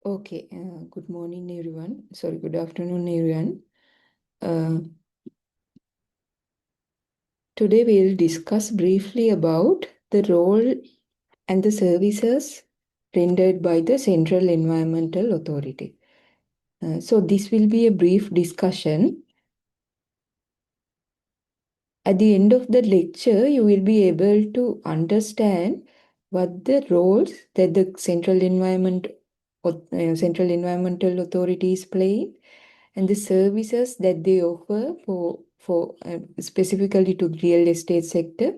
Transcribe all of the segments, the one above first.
Okay, good morning, everyone. Sorry, good afternoon, everyone. Uh, Today we'll discuss briefly about the role and the services rendered by the Central Environmental Authority. So this will be a brief discussion. At the end of the lecture, you will be able to understand what the roles that the Central Environmental Authority is playing and the services that they offer for specifically to real estate sector.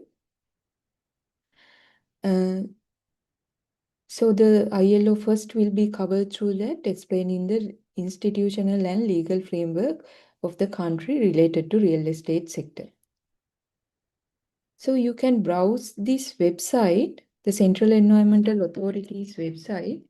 So the ILO first will be covered through that, explaining the institutional and legal framework of the country related to real estate sector. So you can browse this website, the Central Environmental Authority's website.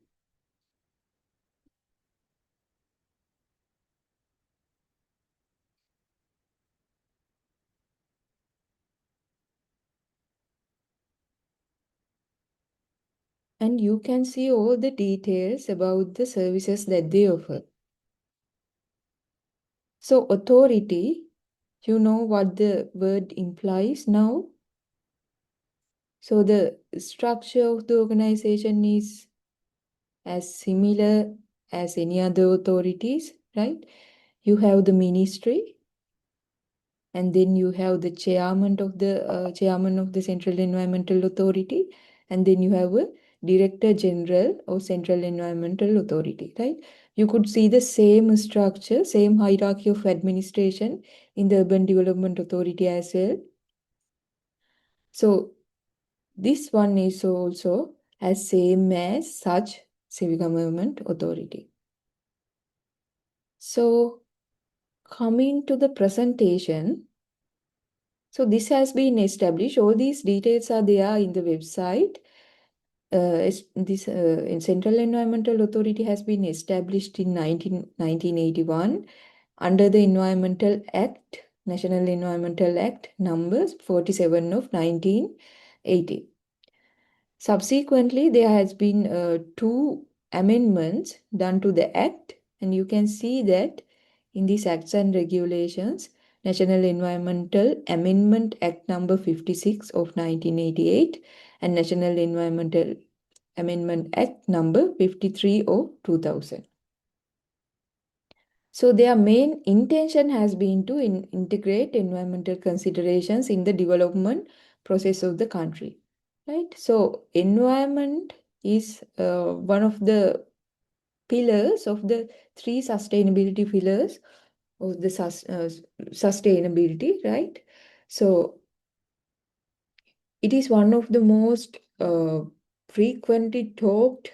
And you can see all the details about the services that they offer. So authority, you know what the word implies now? So the structure of the organization is as similar as any other authorities, right? You have the ministry, and then you have the chairman of the Central Environmental Authority, and then you have a Director General of Central Environmental Authority, right? You could see the same structure, same hierarchy of administration in the Urban Development Authority as well. So this one is also as same as such civil government authority. So coming to the presentation, so this has been established. All these details are there in the website. In Central Environmental Authority has been established in 1981 under the Environmental Act, National Environmental Act numbers 47 of 1980. Subsequently, there has been two amendments done to the Act, and you can see that in these acts and regulations, National Environmental Amendment Act number 56 of 1988 and National Environmental Amendment Act number 53 of 2000. So their main intention has been to integrate environmental considerations in the development process of the country, right? So environment is one of the pillars of the three sustainability pillars of the sustainability, right? So it is one of the most frequently talked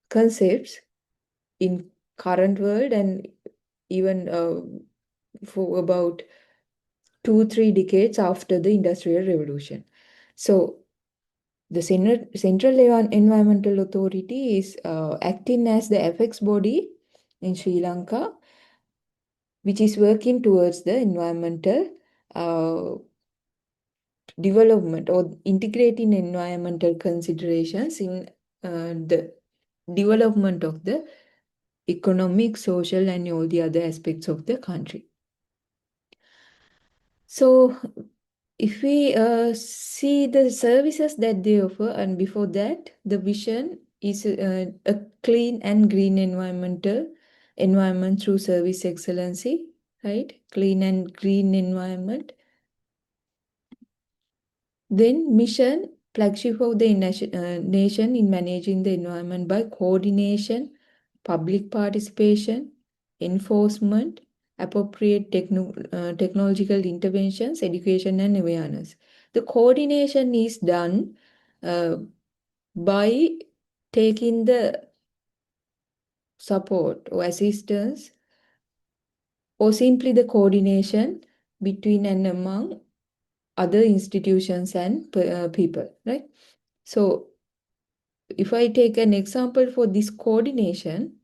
concepts in current world and even for about 2-3 decades after the Industrial Revolution. So the Central Environmental Authority is acting as the apex body in Sri Lanka, which is working towards the environmental development or integrating environmental considerations in the development of the economic, social, and all the other aspects of the country. So if we see the services that they offer, and before that, the vision is a clean and green environment through service excellency, right? Clean and green environment. Then mission, flagship of the nation in managing the environment by coordination, public participation, enforcement, appropriate technological interventions, education and awareness. The coordination is done by taking the support or assistance or simply the coordination between and among other institutions and people, right? So if I take an example for this coordination,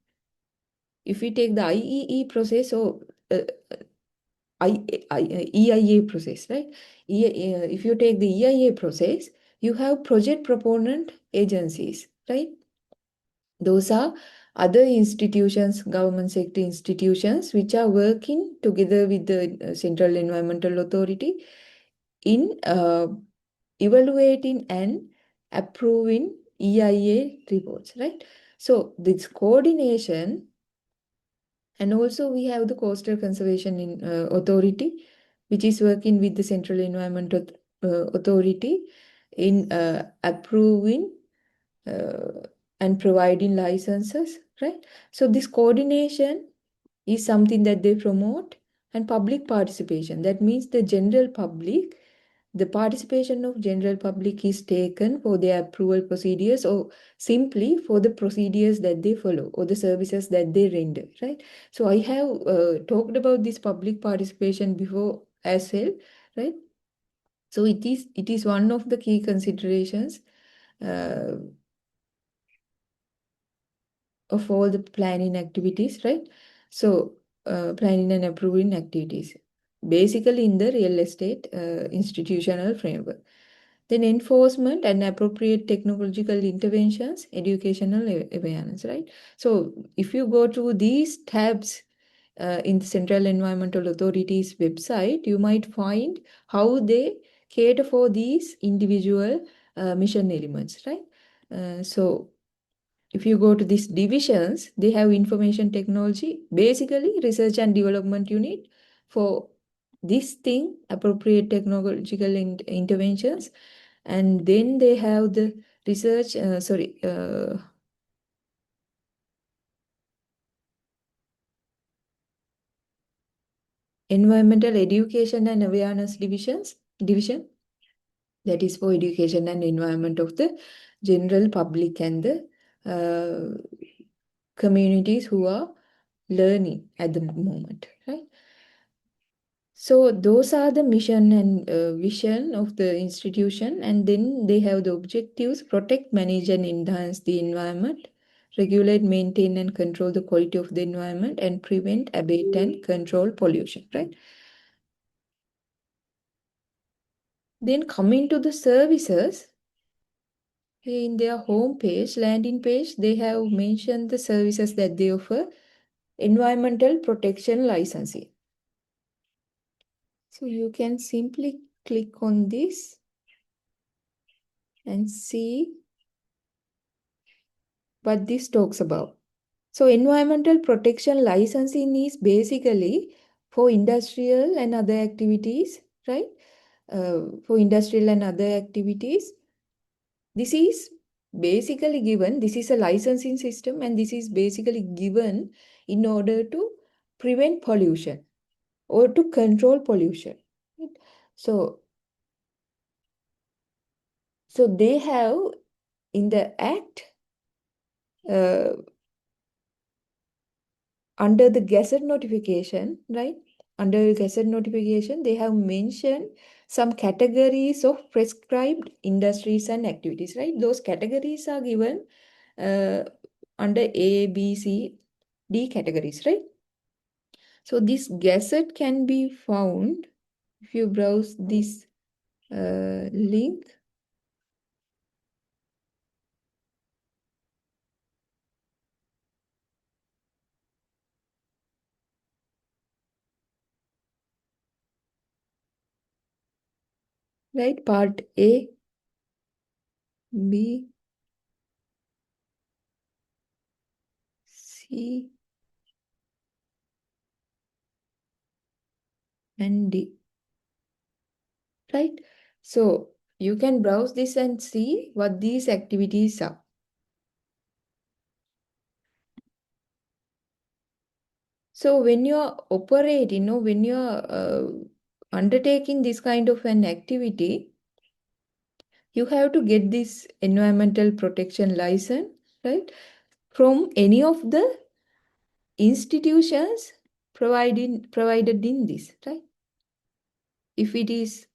if we take the IEE process or EIA process, right? If you take the EIA process, you have project proponent agencies, right? Those are other institutions, government sector institutions, which are working together with the Central Environmental Authority in evaluating and approving EIA reports, right? So this coordination, and also we have the Coastal Conservation Authority, which is working with the Central Environmental Authority in approving and providing licenses, right? So this coordination is something that they promote, and public participation. That means the general public, the participation of general public is taken for their approval procedures or simply for the procedures that they follow or the services that they render, right? So I have talked about this public participation before as well, right? So it is one of the key considerations uh, of all the planning activities, right? So, planning and approving activities, basically in the real estate institutional framework. Then enforcement and appropriate technological interventions, educational awareness, right? So, if you go to these tabs in the Central Environmental Authority's website, you might find how they cater for these individual mission elements, right? So if you go to these divisions, they have information technology, basically research and development unit for this thing, appropriate technological interventions. And then they have the research, environmental education and awareness division. That is for education and environment of the general public and the uh, communities who are learning at the moment, right? So those are the mission and vision of the institution, and then they have the objectives: protect, manage, and enhance the environment, regulate, maintain, and control the quality of the environment, and prevent, abate, and control pollution, right? Then coming to the services, in their home page, landing page, they have mentioned the services that they offer: environmental protection licensing. So you can simply click on this and see what this talks about. So environmental protection licensing is basically for industrial and other activities, right? For industrial and other activities, this is basically given, this is a licensing system, and this is basically given in order to prevent pollution or to control pollution. Right? So, so they have in the act, uh, under the gazette notification, right? Under gazette notification, they have mentioned some categories of prescribed industries and activities, right? Those categories are given uh, under A, B, C, D categories, right? So this gazette can be found if you browse this link, right? Part A, B, C, and D, right? So you can browse this and see what these activities are. So when you're operating, when you're undertaking this kind of an activity, you have to get this environmental protection license, right? From any of the institutions provided in this, right? If it is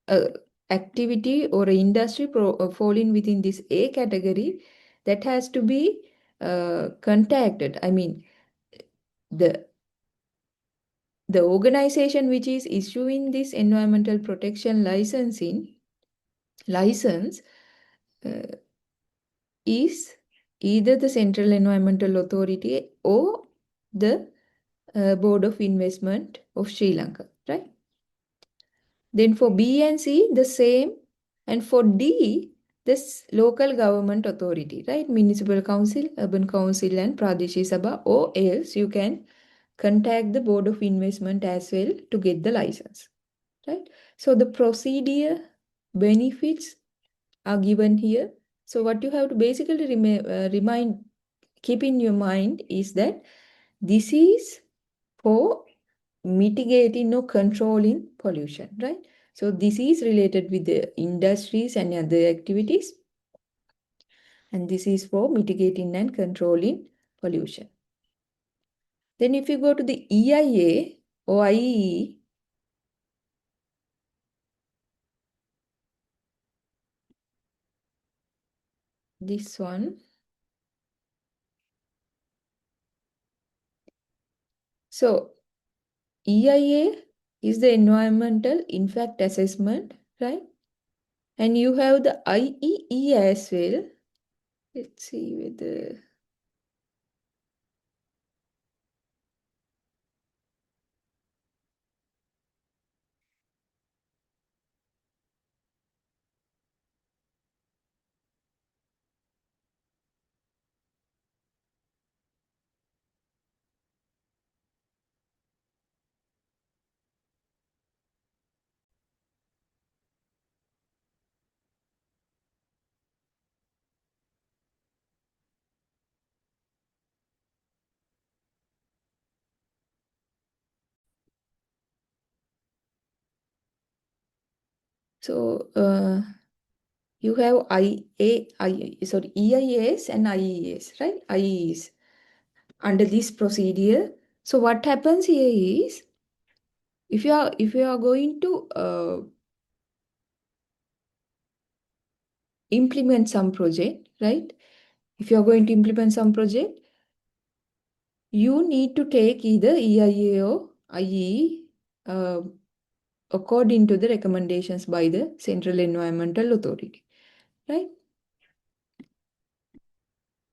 a activity or a industry falling within this A category, that has to be contacted. I mean, the the organization which is issuing this environmental protection license uh, is either the Central Environmental Authority or the Board of Investment of Sri Lanka, right? Then for B and C, the same. And for D, this local government authority, right? Municipal council, urban council, and Pradeshi Sabha, or else you can contact the Board of Investment as well to get the license, right? So the procedure benefits are given here. So what you have to basically keep in your mind is that this is for mitigating or controlling pollution, right? So this is related with the industries and other activities, and this is for mitigating and controlling pollution. Then if you go to the EIA or IEE, this one. So EIA is the environmental impact assessment, right? And you have the IEE as well. Let's see whether. So you have EIAs and IEAs, right? IEs under this procedure. So what happens here is if you are going to implement some project, right? If you are going to implement some project, you need to take either EIA or IE uh, according to the recommendations by the Central Environmental Authority, right?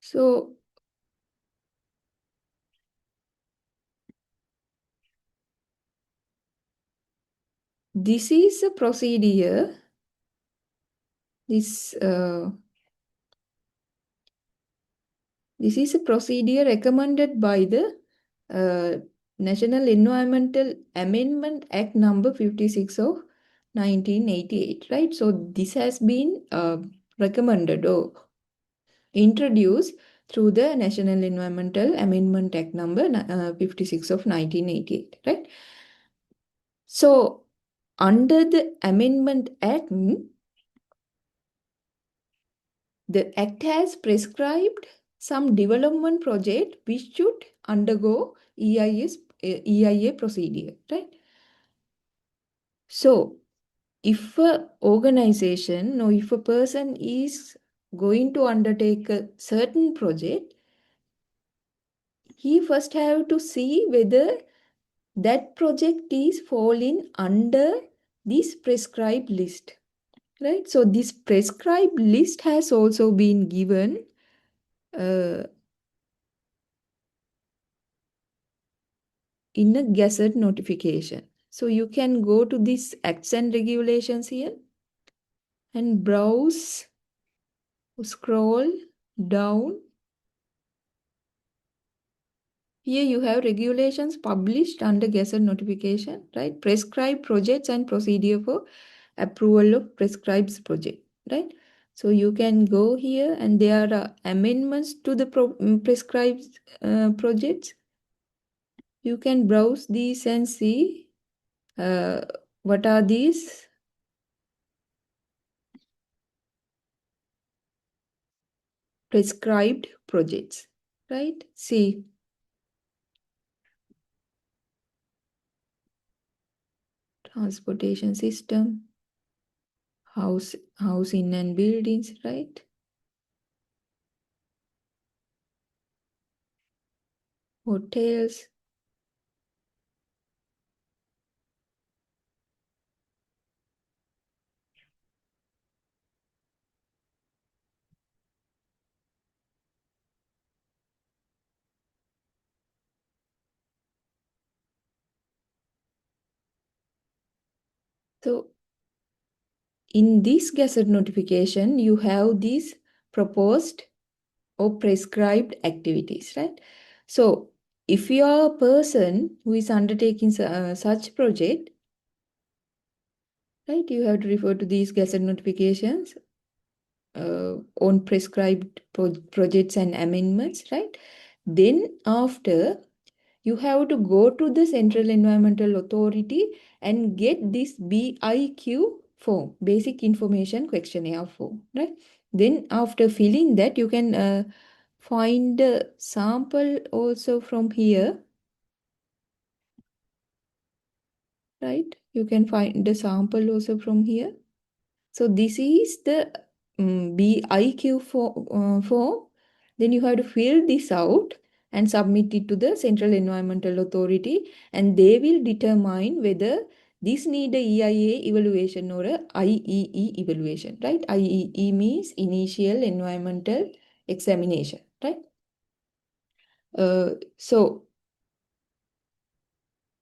So this is a procedure. This this is a procedure recommended by the National Environmental Amendment Act number 56 of 1988, right? So this has been recommended or introduced through the National Environmental Amendment Act number 56 of 1988, right? So under the Amendment Act, the Act has prescribed some development project which should undergo EIA procedure, right? So if a organization or if a person is going to undertake a certain project, he first have to see whether that project is falling under this prescribed list, right? So this prescribed list has also been given uh, in a gazette notification. So you can go to this acts and regulations here and browse, scroll down. Here you have regulations published under gazette notification, right? Prescribed projects and procedure for approval of prescribed project, right? So you can go here and there are amendments to the prescribed projects. You can browse these and see uh, what are these prescribed projects, right? See, transportation system, housing and buildings, right? Hotels, So in this gazette notification, you have these proposed or prescribed activities, right? So if you are a person who is undertaking such project, right, you have to refer to these gazette notifications on prescribed projects and amendments, right? Then after, you have to go to the Central Environmental Authority and get this BIQ form, Basic Information Questionnaire form, right? Then after filling that, you can find a sample also from here, right? You can find the sample also from here. So this is the BIQ form. Then you have to fill this out and submit it to the Central Environmental Authority, and they will determine whether this need a EIA evaluation or a IEE evaluation, right? IEE means Initial Environmental Examination, right? So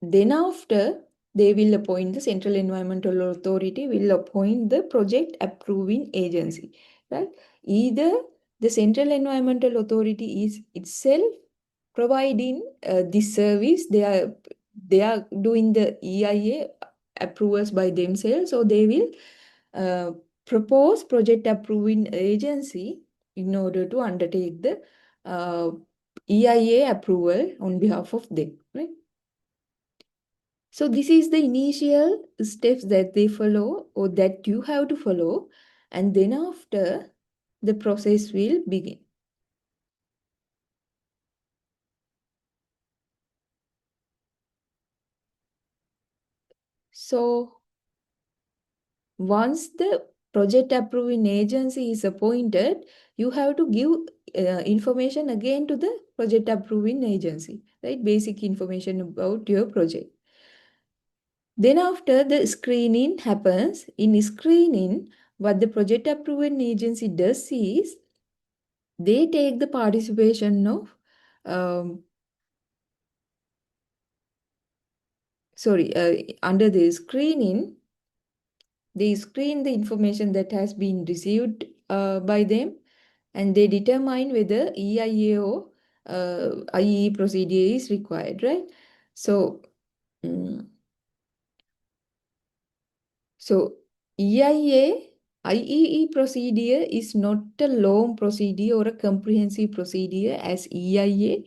then after, they will appoint the Central Environmental Authority will appoint the project approving agency, right? Either the Central Environmental Authority is itself providing this service, they are doing the EIA approvals by themselves, or they will uh, propose project approving agency in order to undertake the EIA approval on behalf of them, right? So this is the initial steps that they follow or that you have to follow, and then after, the process will begin. So once the project approving agency is appointed, you have to give information again to the project approving agency, right? Basic information about your project. Then after, the screening happens. In screening, what the project approving agency does is they take the participation of um, under the screening, they screen the information that has been received by them, and they determine whether EIA or IE procedure is required, right? So mm, so EIA IEE procedure is not a long procedure or a comprehensive procedure as EIA.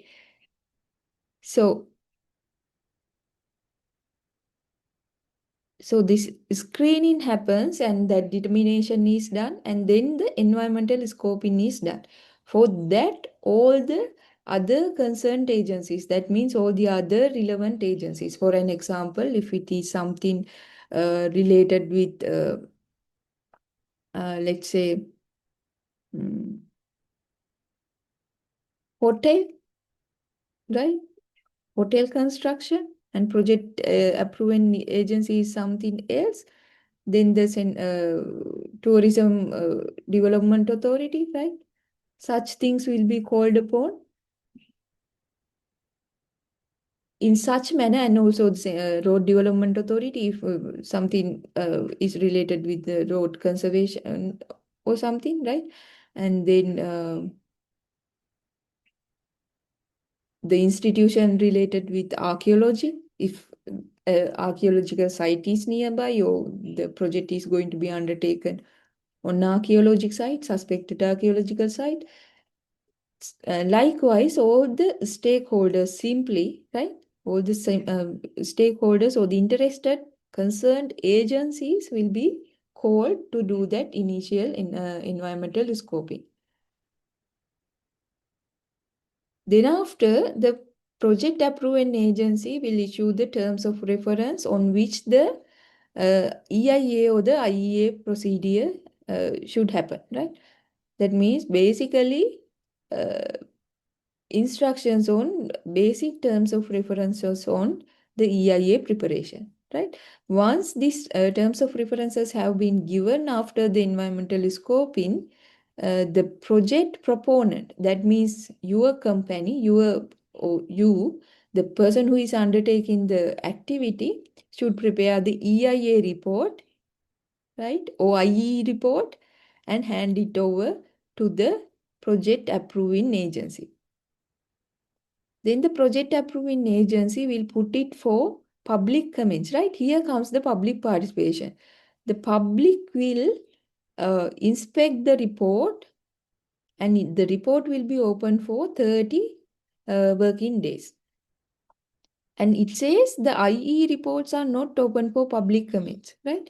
So this screening happens and that determination is done, and then the environmental scoping is done. For that, all the other concerned agencies, that means all the other relevant agencies. For an example, if it is something related with, let's say, mm, hotel, right? Hotel construction, and project approving agency is something else. Then there's an tourism development authority, right? Such things will be called upon in such manner, and also the road development authority if something is related with the road conservation or something, right? And then the institution related with archaeology, if archaeological site is nearby or the project is going to be undertaken on archaeological site, suspected archaeological site. Likewise, all the stakeholders simply, right? All the same stakeholders or the interested concerned agencies will be called to do that initial environmental scoping. Then after, the project approving agency will issue the terms of reference on which the EIA or the IEA procedure should happen, right? That means basically uh, instructions on basic terms of references on the EIA preparation, right? Once these terms of references have been given after the environmental scoping, the project proponent, that means your company, the person who is undertaking the activity, should prepare the EIA report right, or IE report, and hand it over to the project approving agency. Then the project approving agency will put it for public comments, right? Here comes the public participation. The public will inspect the report, and the report will be open for 30 working days. And it says the IE reports are not open for public comments, right?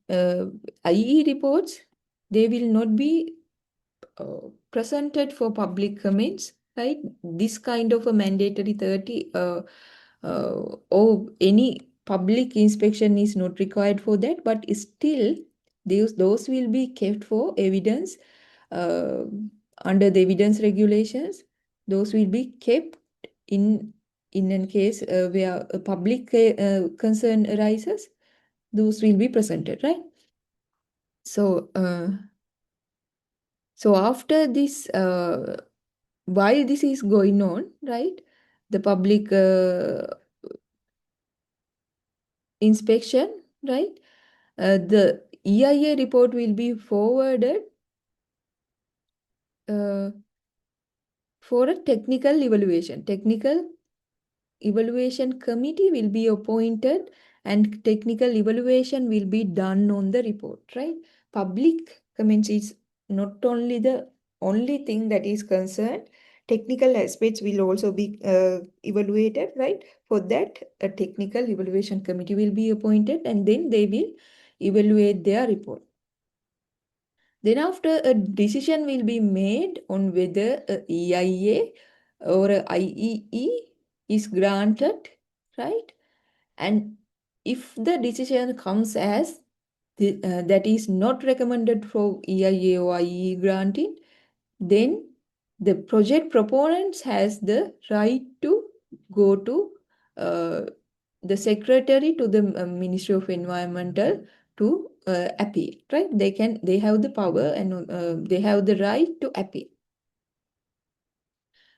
IE reports, they will not be presented for public comments, right? This kind of a mandatory 30 or any public inspection is not required for that, but still those will be kept for evidence uh, under the evidence regulations. Those will be kept in a case where a public concern arises. Those will be presented, right? So after this, while this is going on, right, the public inspection, right, the EIA report will be forwarded uh, for a technical evaluation. Technical evaluation committee will be appointed, and technical evaluation will be done on the report, right? Public comments is not only the only thing that is concerned. Technical aspects will also be evaluated, right? For that, a technical evaluation committee will be appointed, and then they will evaluate their report. Then after, a decision will be made on whether a EIA or a IEE is granted, right? And if the decision comes as that is not recommended for EIA or IEE granting, then the project proponents has the right to go to uh, the secretary to the Ministry of Environmental to appeal, right? They have the power, and they have the right to appeal,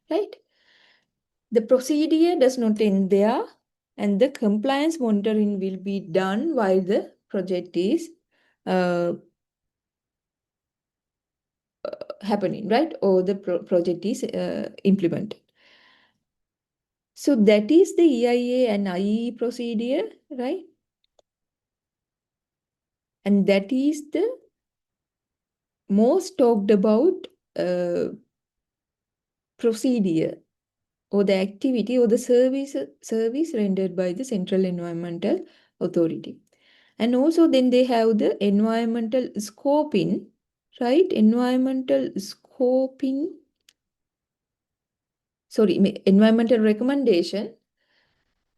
right? The procedure does not end there, and the compliance monitoring will be done while the project is uh, happening, right? Or the project is implemented. So that is the EIA and IE procedure, right? And that is the most talked about procedure, or the activity, or the service rendered by the Central Environmental Authority. And also then they have the environmental scoping, right? Environmental recommendation.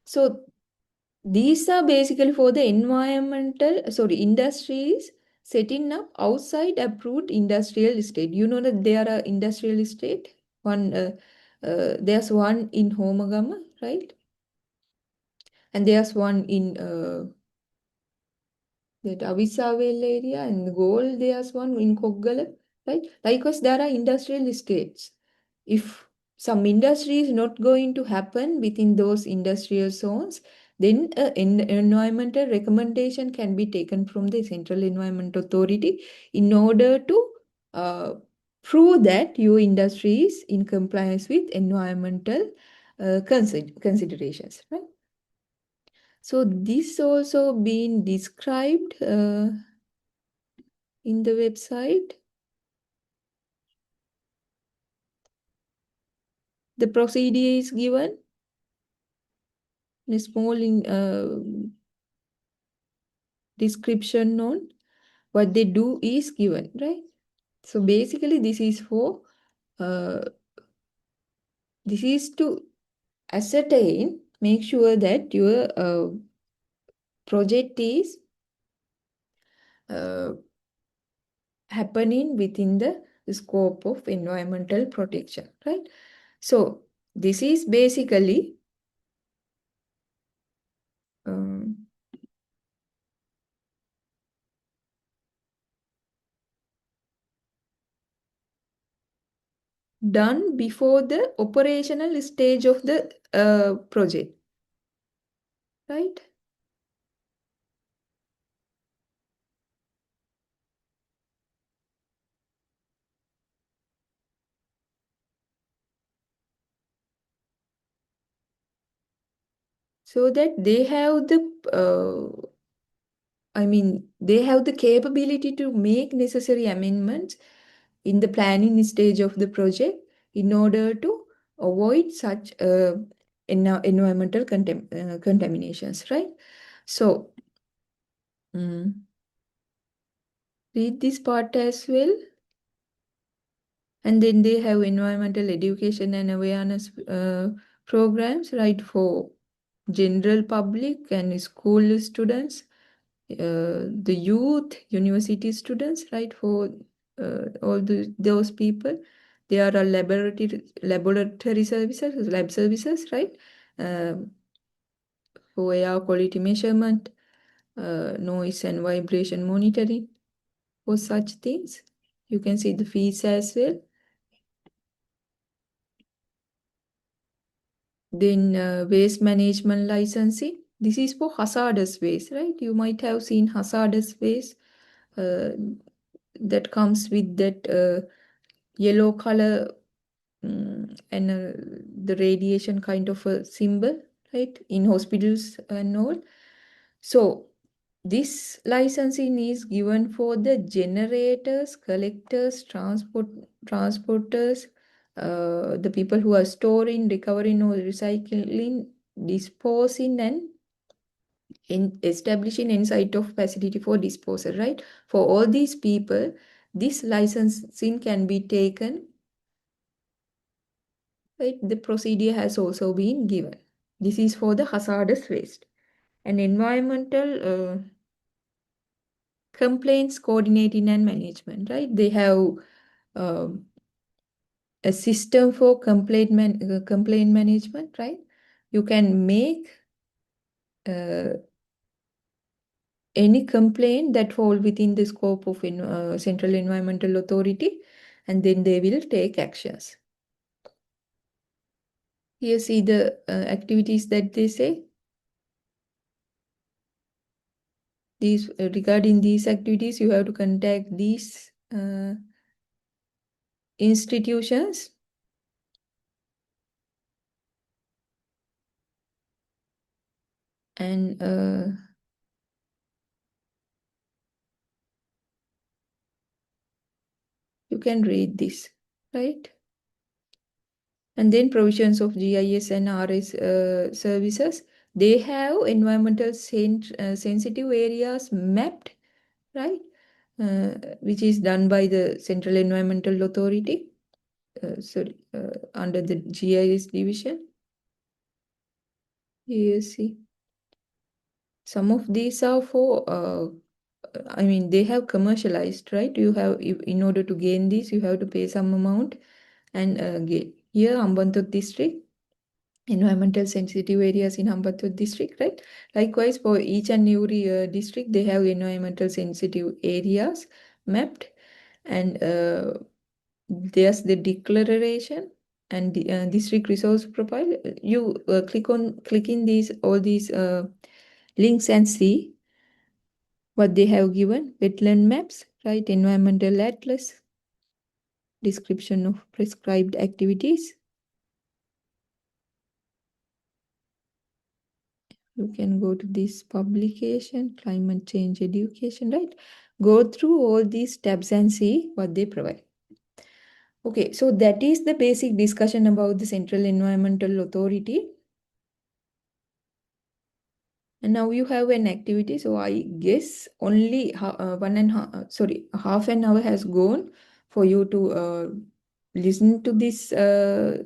So these are basically for the industries setting up outside approved industrial estate. You know that there are industrial estate. There's one in Homagama, right? And there's one in that Avisavel area, and Goal, there's one in Koggala, right? Likewise, there are industrial estates. If some industry is not going to happen within those industrial zones, then an environmental recommendation can be taken from the Central Environment Authority in order to uh, prove that your industry is in compliance with environmental considerations, right? So this also been described in the website. The procedure is given in a small description on what they do is given, right? So basically uh, this is to ascertain, make sure that your project is uh, happening within the scope of environmental protection, right? So this is basically um, done before the operational stage of the project, right? so that they have the they have the capability to make necessary amendments in the planning stage of the project in order to avoid such environmental contaminations, right? So, read this part as well. And then they have environmental education and awareness programs, right, for general public and school students, the youth, university students, right, for those people. There are laboratory services, lab services, right, for air quality measurement, noise and vibration monitoring, for such things. You can see the fees as well. Then waste management licensing. This is for hazardous waste, right? You might have seen hazardous waste uh, that comes with that yellow color and the radiation kind of a symbol, right? In hospitals and all. So this licensing is given for the generators, collectors, transporters, the people who are storing, recovering, or recycling, disposing, and in establishing any site of facility for disposal, right? For all these people, this licensing can be taken, right? The procedure has also been given. This is for the hazardous waste. And environmental complaints coordinating and management, right? They have um, a system for complaint management, right? You can make uh, any complaint that fall within the scope of Central Environmental Authority, and then they will take actions. Here see the activities that they say. These regarding these activities, you have to contact these institutions. And you can read this, right? And then provisions of GIS and RS services. They have environmental sensitive areas mapped, right? Which is done by the Central Environmental Authority, under the GIS division. You see, some of these are for, they have commercialized, right? You have, in order to gain this, you have to pay some amount and get. Here, Ambantur district, environmental sensitive areas in Ambattur district, right? Likewise, for each and every district, they have environmental sensitive areas mapped, and there's the declaration and the district resource profile. You click in these all these links and see what they have given. Wetland maps, right? Environmental atlas, description of prescribed activities. You can go to this publication, climate change education, right? Go through all these tabs and see what they provide. Okay, so that is the basic discussion about the Central Environmental Authority. And now you have an activity. So I guess only half an hour has gone for you to listen to this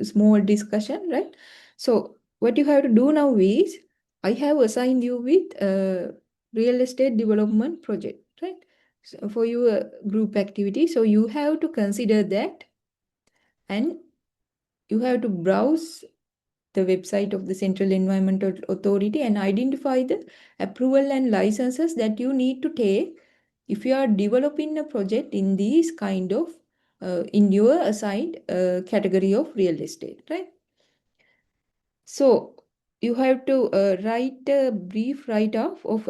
small discussion, right? So what you have to do now is, I have assigned you with a real estate development project, right? So for your group activity. So you have to consider that, and you have to browse the website of the Central Environmental Authority and identify the approval and licenses that you need to take if you are developing a project in these kind of in your assigned category of real estate, right? So you have to write a brief write-off of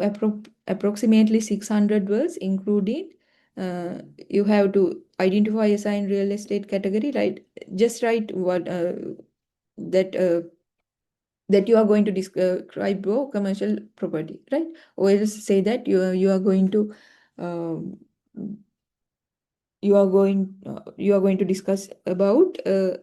approximately 600 words, including you have to identify assigned real estate category, right? Just write what that that you are going to describe your commercial property, right? Or else say that you are going to um, you are going to discuss about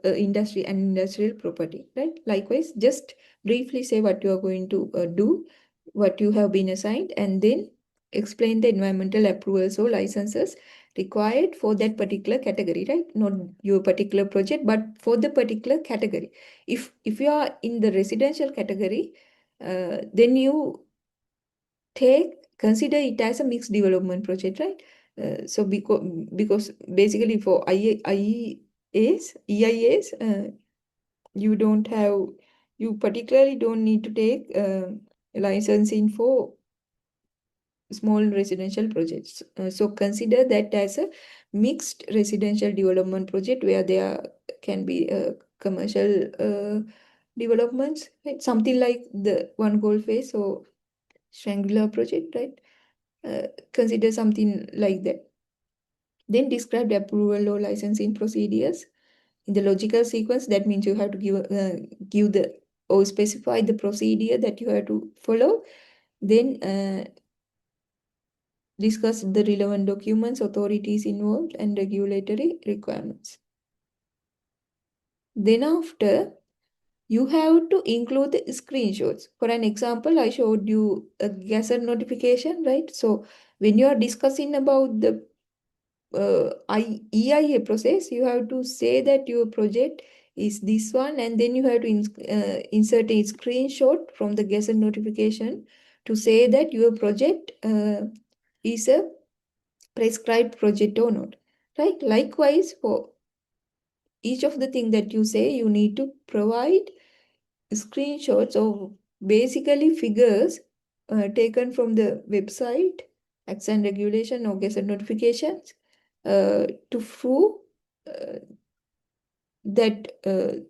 industry and industrial property, right? Likewise, just briefly say what you are going to do, what you have been assigned, and then explain the environmental approvals or licenses required for that particular category, right? Not your particular project, but for the particular category. If you are in the residential category, then you consider it as a mixed development project, right? So because basically for EIAs, you particularly don't need to take licensing for small residential projects. So consider that as a mixed residential development project where there can be commercial developments, right? Something like the one goal phase or Shangri-La project, right? Consider something like that. Then describe the approval or licensing procedures in the logical sequence. That means you have to give the or specify the procedure that you have to follow. Then discuss the relevant documents, authorities involved, and regulatory requirements. Then after, you have to include the screenshots. For an example, I showed you a gazette notification, right? So when you are discussing about the EIA process, you have to say that your project is this one, and then you have to insert a screenshot from the gazette notification to say that your project is a prescribed project or not, right? Likewise, for each of the thing that you say, you need to provide screenshots of basically figures taken from the website, acts and regulation or gazette notifications to prove uh, that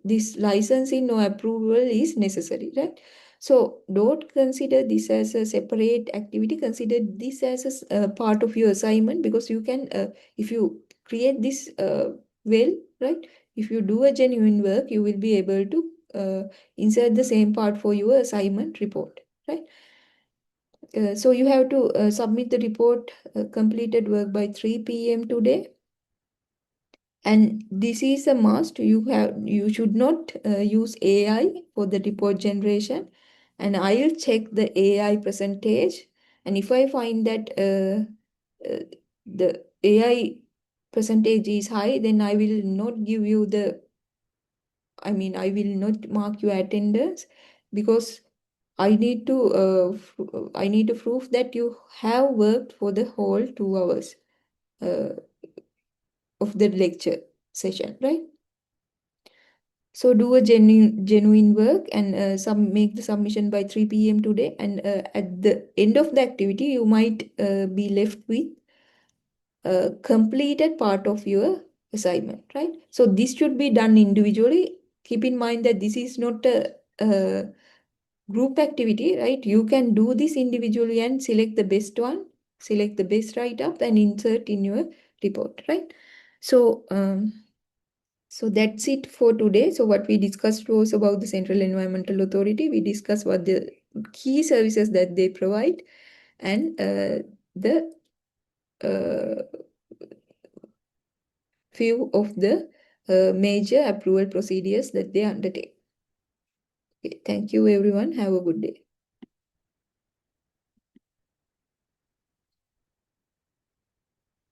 this licensing or approval is necessary, right? So don't consider this as a separate activity. Consider this as a part of your assignment, because you can, if you create this well, right? If you do a genuine work, you will be able to insert the same part for your assignment report, right? So you have to submit the report completed work by 3 p.m. today. And this is a must. You should not use AI for the report generation. And I'll check the AI percentage. And if I find that the AI percentage is high, then I will not give you I will not mark your attendance, because I need to prove that you have worked for the whole 2 hours uh, of the lecture session, right? So do a genuine work and make the submission by 3 p.m. today. And at the end of the activity, you might be left with a completed part of your assignment, right? So this should be done individually. Keep in mind that this is not a group activity, right? You can do this individually and select the best one, select the best write-up and insert in your report, right? So, so that's it for today. So what we discussed was about the Central Environmental Authority. We discussed what the key services that they provide, and the uh, few of the major approval procedures that they undertake. Okay, thank you everyone. Have a good day.